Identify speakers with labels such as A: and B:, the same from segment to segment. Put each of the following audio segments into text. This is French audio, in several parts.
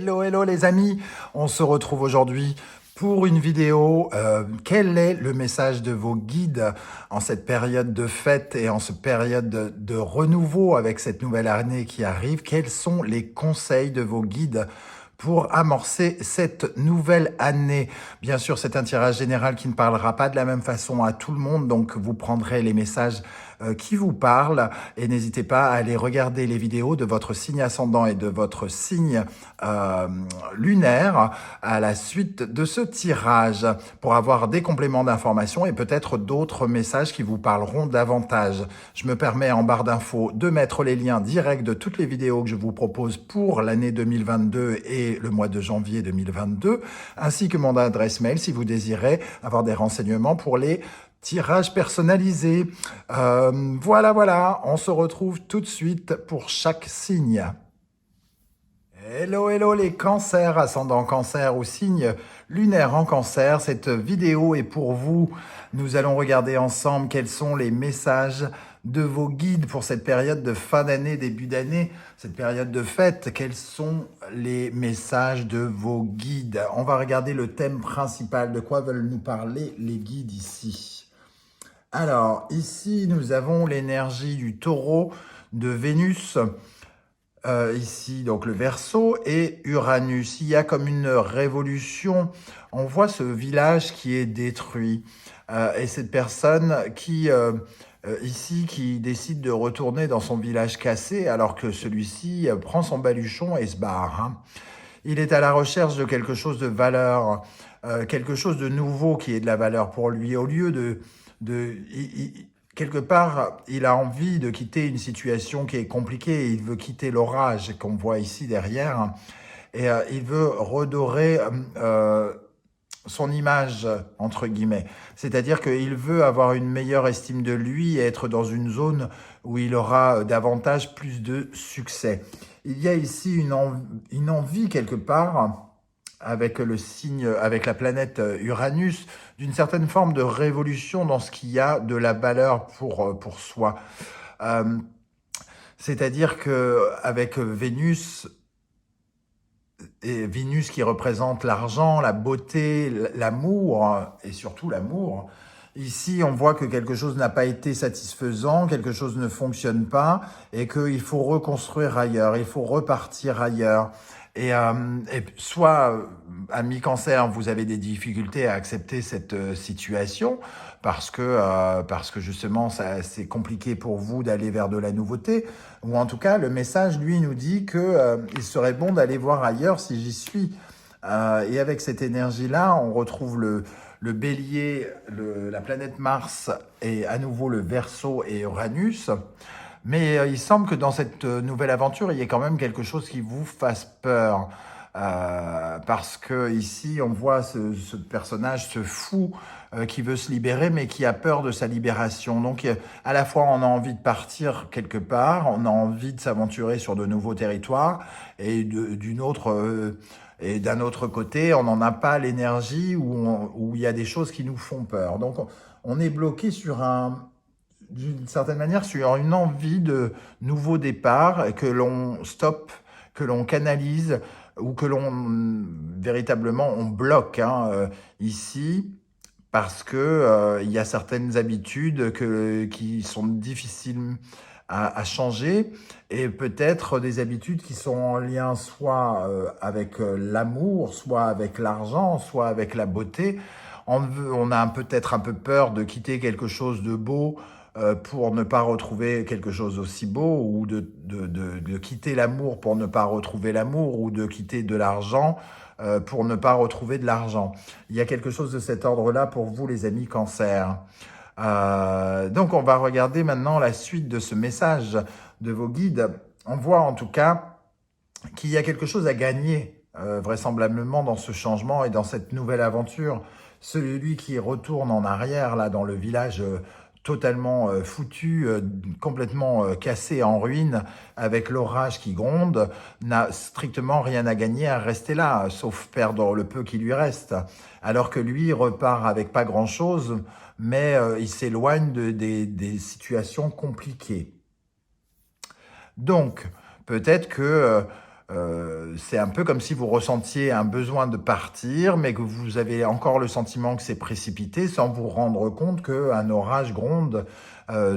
A: Hello, hello les amis, on se retrouve aujourd'hui pour une vidéo. Quel est le message de vos guides en cette période de fête et en cette période de renouveau avec cette nouvelle année qui arrive? Quels sont les conseils de vos guides pour amorcer cette nouvelle année? Bien sûr, c'est un tirage général qui ne parlera pas de la même façon à tout le monde, donc vous prendrez les messages qui vous parlent et n'hésitez pas à aller regarder les vidéos de votre signe ascendant et de votre signe lunaire à la suite de ce tirage pour avoir des compléments d'informations et peut-être d'autres messages qui vous parleront davantage. Je me permets en barre d'infos de mettre les liens directs de toutes les vidéos que je vous propose pour l'année 2022 et le mois de janvier 2022, ainsi que mon adresse mail si vous désirez avoir des renseignements pour les tirages personnalisés. Voilà, on se retrouve tout de suite pour chaque signe. Hello, hello les cancers, ascendant cancer ou signe lunaire en cancer. Cette vidéo est pour vous. Nous allons regarder ensemble quels sont les messages de vos guides pour cette période de fin d'année, début d'année, cette période de fête. Quels sont les messages de vos guides? On va regarder le thème principal. De quoi veulent nous parler les guides ici? Alors, ici, nous avons l'énergie du taureau, de Vénus, ici, donc le Verseau, et Uranus. Il y a comme une révolution. On voit ce village qui est détruit. Et cette personne qui, ici, qui décide de retourner dans son village cassé, alors que celui-ci prend son baluchon et se barre. Hein. Il est à la recherche de quelque chose de valeur, quelque chose de nouveau qui est de la valeur pour lui. Au lieu quelque part, il a envie de quitter une situation qui est compliquée. Il veut quitter l'orage qu'on voit ici derrière. Et il veut redorer son image, entre guillemets. C'est-à-dire qu'il veut avoir une meilleure estime de lui et être dans une zone où il aura davantage plus de succès. Il y a ici une envie quelque part avec le signe, avec la planète Uranus, d'une certaine forme de révolution dans ce qu'il y a de la valeur pour soi. C'est-à-dire qu'avec Vénus, et Vénus qui représente l'argent, la beauté, l'amour, et surtout l'amour, ici on voit que quelque chose n'a pas été satisfaisant, quelque chose ne fonctionne pas, et qu'il faut reconstruire ailleurs, il faut repartir ailleurs. Et soit, ami cancer, vous avez des difficultés à accepter cette situation parce que justement c'est compliqué pour vous d'aller vers de la nouveauté, ou en tout cas le message lui nous dit que il serait bon d'aller voir ailleurs si j'y suis. Et avec cette énergie-là, on retrouve le Bélier, la planète Mars et à nouveau le Verseau et Uranus. Mais il semble que dans cette nouvelle aventure, il y ait quand même quelque chose qui vous fasse peur. Parce que ici, on voit ce personnage, ce fou qui veut se libérer, mais qui a peur de sa libération. Donc, à la fois, on a envie de partir quelque part, on a envie de s'aventurer sur de nouveaux territoires, et d'un autre côté, on n'en a pas l'énergie où il y a des choses qui nous font peur. Donc, on est bloqué d'une certaine manière, sur une envie de nouveau départ que l'on stoppe, que l'on canalise ou que véritablement on bloque ici parce que il y a certaines habitudes qui sont difficiles à changer et peut-être des habitudes qui sont en lien soit avec l'amour, soit avec l'argent, soit avec la beauté. On a peut-être un peu peur de quitter quelque chose de beau pour ne pas retrouver quelque chose aussi beau, ou de quitter l'amour pour ne pas retrouver l'amour, ou de quitter de l'argent pour ne pas retrouver de l'argent. Il y a quelque chose de cet ordre-là pour vous, les amis cancer. Donc, on va regarder maintenant la suite de ce message de vos guides. On voit en tout cas qu'il y a quelque chose à gagner, vraisemblablement, dans ce changement et dans cette nouvelle aventure. Celui qui retourne en arrière, là, dans le village totalement foutu, complètement cassé, en ruine, avec l'orage qui gronde, n'a strictement rien à gagner à rester là, sauf perdre le peu qui lui reste. Alors que lui repart avec pas grand-chose, mais il s'éloigne des situations compliquées. Donc, peut-être que c'est un peu comme si vous ressentiez un besoin de partir, mais que vous avez encore le sentiment que c'est précipité, sans vous rendre compte qu'un orage gronde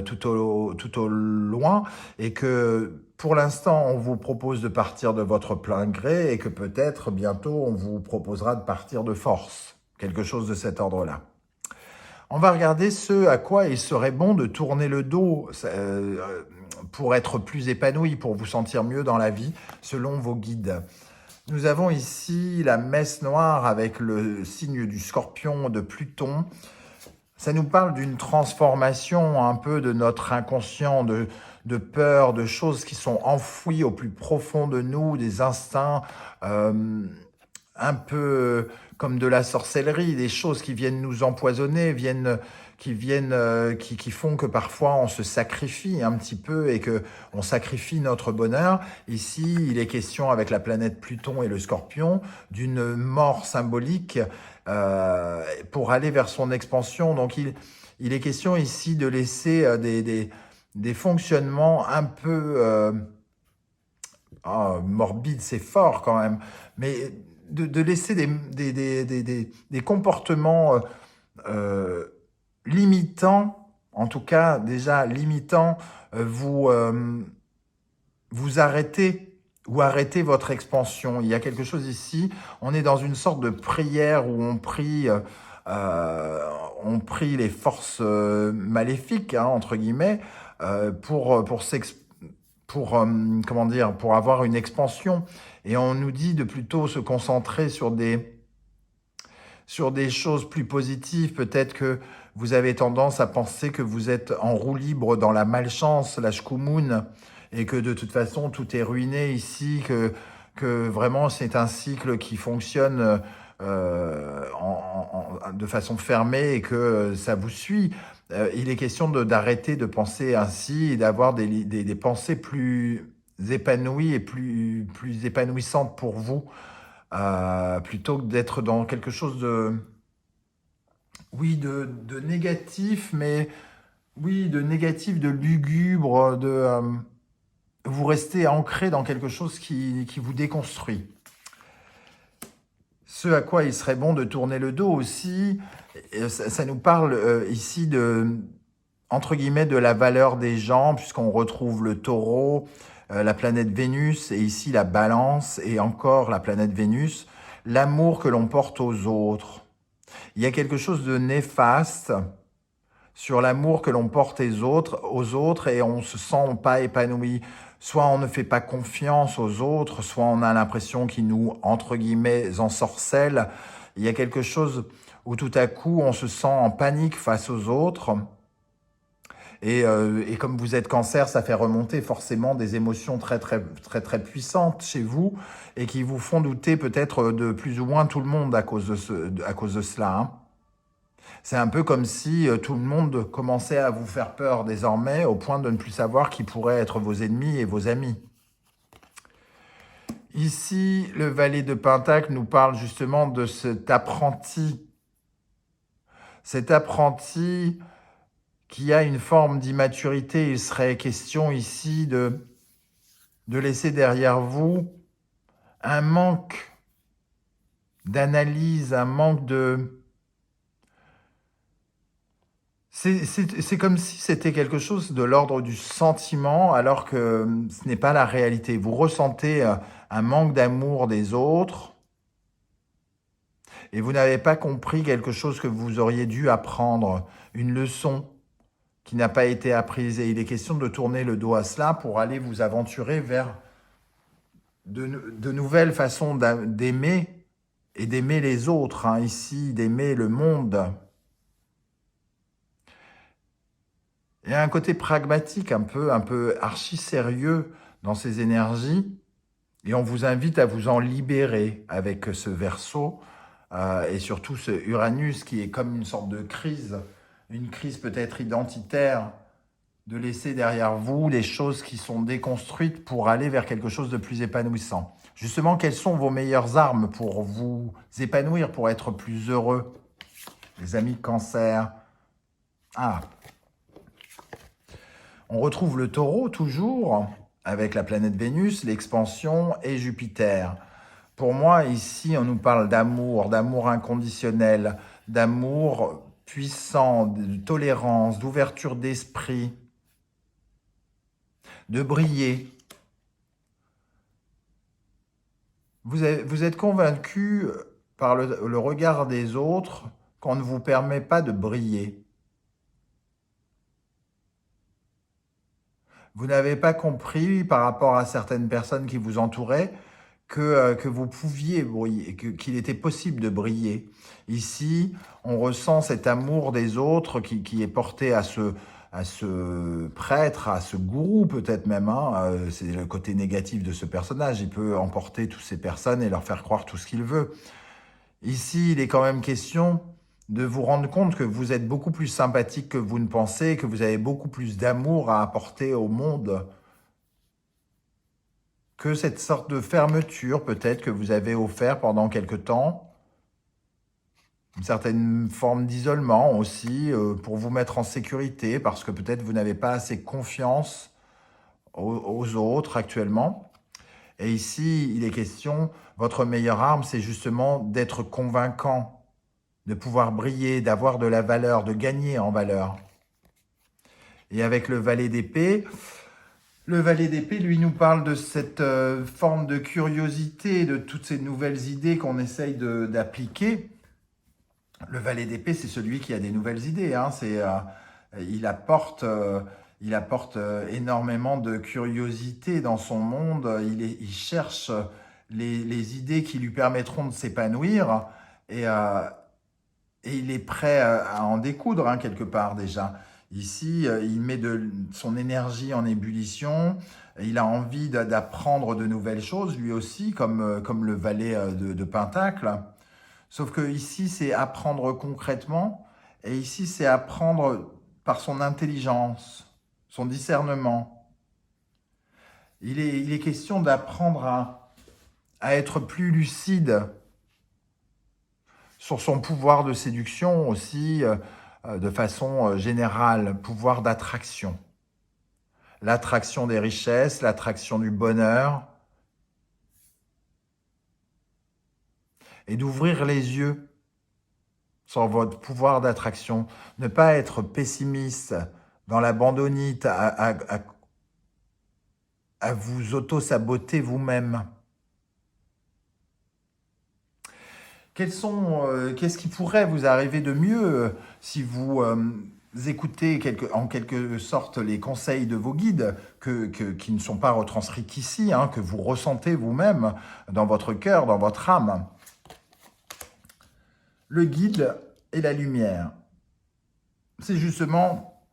A: tout au loin, et que pour l'instant, on vous propose de partir de votre plein gré, et que peut-être bientôt, on vous proposera de partir de force. Quelque chose de cet ordre-là. On va regarder ce à quoi il serait bon de tourner le dos pour être plus épanoui, pour vous sentir mieux dans la vie, selon vos guides. Nous avons ici la messe noire avec le signe du Scorpion de Pluton. Ça nous parle d'une transformation un peu de notre inconscient, de peur, de choses qui sont enfouies au plus profond de nous, des instincts un peu comme de la sorcellerie, des choses qui viennent nous empoisonner, qui font que parfois on se sacrifie un petit peu et que on sacrifie notre bonheur. Ici, il est question avec la planète Pluton et le Scorpion d'une mort symbolique pour aller vers son expansion. Donc il est question ici de laisser des fonctionnements un peu morbides, c'est fort quand même, mais de laisser des comportements limitants, en tout cas déjà limitants, vous arrêtez ou arrêtez votre expansion. Il y a quelque chose ici, on est dans une sorte de prière où on prie les forces maléfiques, hein, entre guillemets, pour avoir une expansion. Et on nous dit de plutôt se concentrer sur des choses plus positives. Peut-être que vous avez tendance à penser que vous êtes en roue libre dans la malchance, la shkumun, et que de toute façon tout est ruiné ici, que vraiment c'est un cycle qui fonctionne de façon fermée et que ça vous suit. Il est question d'arrêter de penser ainsi et d'avoir des pensées plus épanouies et plus épanouissantes pour vous, plutôt que d'être dans quelque chose de négatif, mais oui, de négatif, de lugubre, vous restez ancré dans quelque chose qui vous déconstruit. Ce à quoi il serait bon de tourner le dos aussi, ça nous parle ici entre guillemets, de la valeur des gens, puisqu'on retrouve le taureau, la planète Vénus, et ici la balance, et encore la planète Vénus, l'amour que l'on porte aux autres. Il y a quelque chose de néfaste sur l'amour que l'on porte aux autres, et on se sent pas épanoui. Soit on ne fait pas confiance aux autres, soit on a l'impression qu'ils nous, entre guillemets, ensorcellent. Il y a quelque chose où tout à coup on se sent en panique face aux autres. Et comme vous êtes Cancer, ça fait remonter forcément des émotions très très très très puissantes chez vous et qui vous font douter peut-être de plus ou moins tout le monde à cause de cela, hein. C'est un peu comme si tout le monde commençait à vous faire peur désormais, au point de ne plus savoir qui pourraient être vos ennemis et vos amis. Ici, le valet de Pentacle nous parle justement de cet apprenti qui a une forme d'immaturité. Il serait question ici de laisser derrière vous un manque d'analyse, un manque de... C'est comme si c'était quelque chose de l'ordre du sentiment, alors que ce n'est pas la réalité. Vous ressentez un manque d'amour des autres, et vous n'avez pas compris quelque chose que vous auriez dû apprendre, une leçon qui n'a pas été apprise. Et il est question de tourner le dos à cela pour aller vous aventurer vers de nouvelles façons d'aimer et d'aimer les autres, hein, ici, d'aimer le monde. Il y a un côté pragmatique, un peu archi-sérieux dans ces énergies, et on vous invite à vous en libérer avec ce Verseau, et surtout ce Uranus qui est comme une sorte de crise, une crise peut-être identitaire, de laisser derrière vous les choses qui sont déconstruites pour aller vers quelque chose de plus épanouissant. Justement, quelles sont vos meilleures armes pour vous épanouir, pour être plus heureux? Les amis Cancer. Ah, on retrouve le Taureau toujours. avec la planète Vénus, l'expansion et Jupiter. Pour moi, ici, on nous parle d'amour inconditionnel, d'amour puissant, de tolérance, d'ouverture d'esprit, de briller. Vous êtes convaincu par le regard des autres qu'on ne vous permet pas de briller. Vous n'avez pas compris par rapport à certaines personnes qui vous entouraient que vous pouviez briller, qu'il était possible de briller. Ici, on ressent cet amour des autres qui est porté à ce prêtre, à ce gourou peut-être même. Hein. C'est le côté négatif de ce personnage. Il peut emporter toutes ces personnes et leur faire croire tout ce qu'il veut. Ici, il est quand même question de vous rendre compte que vous êtes beaucoup plus sympathique que vous ne pensez, que vous avez beaucoup plus d'amour à apporter au monde, que cette sorte de fermeture peut-être que vous avez offert pendant quelque temps, une certaine forme d'isolement aussi, pour vous mettre en sécurité, parce que peut-être vous n'avez pas assez confiance aux autres actuellement. Et ici, il est question, votre meilleure arme, c'est justement d'être convaincant, de pouvoir briller, d'avoir de la valeur, de gagner en valeur. Et avec le valet d'épée, lui, nous parle de cette forme de curiosité, de toutes ces nouvelles idées qu'on essaye d'appliquer. Le valet d'épée, c'est celui qui a des nouvelles idées. Hein. Il apporte énormément de curiosité dans son monde. Il cherche les idées qui lui permettront de s'épanouir et il est prêt à en découdre hein, quelque part déjà. Ici, il met son énergie en ébullition, il a envie d'apprendre de nouvelles choses, lui aussi, comme le valet de Pentacle. Sauf que ici, c'est apprendre concrètement, et ici, c'est apprendre par son intelligence, son discernement. Il est question d'apprendre à être plus lucide sur son pouvoir de séduction aussi, de façon générale, pouvoir d'attraction. L'attraction des richesses, l'attraction du bonheur, et d'ouvrir les yeux sur votre pouvoir d'attraction. Ne pas être pessimiste, dans l'abandonnite, à vous auto-saboter vous-même. Qu'est-ce qui pourrait vous arriver de mieux si vous écoutez en quelque sorte les conseils de vos guides qui ne sont pas retranscrits qu'ici, hein, que vous ressentez vous-même dans votre cœur, dans votre âme. Le guide et la lumière, c'est justement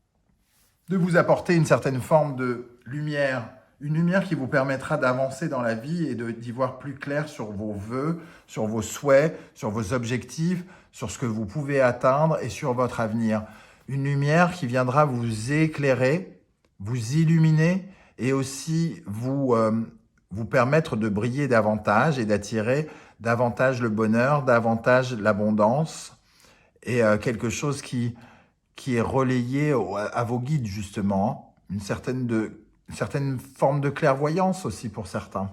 A: de vous apporter une certaine forme de lumière, une lumière qui vous permettra d'avancer dans la vie et d'y voir plus clair sur vos vœux, sur vos souhaits, sur vos objectifs, sur ce que vous pouvez atteindre et sur votre avenir. Une lumière qui viendra vous éclairer, vous illuminer et aussi vous permettre de briller davantage et d'attirer davantage le bonheur, davantage l'abondance et quelque chose qui est relayé à vos guides justement, une certaine forme de clairvoyance aussi pour certains.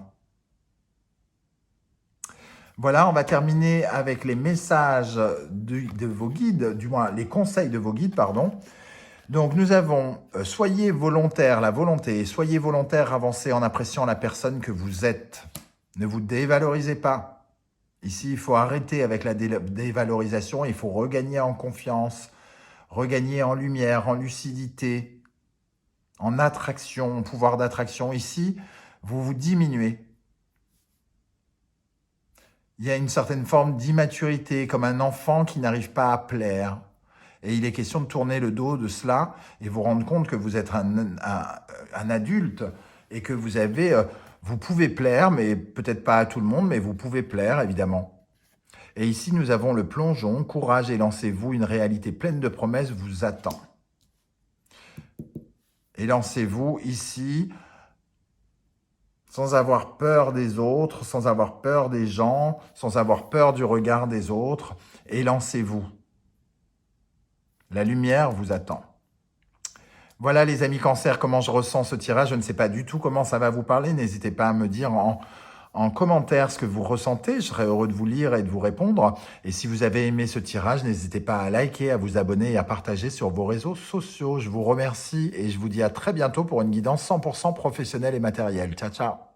A: Voilà, on va terminer avec les messages de vos guides, du moins les conseils de vos guides, pardon. Donc nous avons soyez volontaire, la volonté, soyez volontaire, avancez en appréciant la personne que vous êtes. Ne vous dévalorisez pas. Ici, il faut arrêter avec la dévalorisation, il faut regagner en confiance, regagner en lumière, en lucidité, en attraction, en pouvoir d'attraction. Ici, vous vous diminuez. Il y a une certaine forme d'immaturité, comme un enfant qui n'arrive pas à plaire. Et il est question de tourner le dos de cela et vous rendre compte que vous êtes un adulte et que vous pouvez plaire, mais peut-être pas à tout le monde, mais vous pouvez plaire, évidemment. Et ici, nous avons le plongeon, courage et lancez-vous, une réalité pleine de promesses vous attend. Et lancez-vous ici, sans avoir peur des autres, sans avoir peur des gens, sans avoir peur du regard des autres, et lancez-vous. La lumière vous attend. Voilà les amis Cancer, comment je ressens ce tirage. Je ne sais pas du tout comment ça va vous parler. N'hésitez pas à me dire en commentaire ce que vous ressentez. Je serai heureux de vous lire et de vous répondre. Et si vous avez aimé ce tirage, n'hésitez pas à liker, à vous abonner et à partager sur vos réseaux sociaux. Je vous remercie et je vous dis à très bientôt pour une guidance 100% professionnelle et matérielle. Ciao, ciao.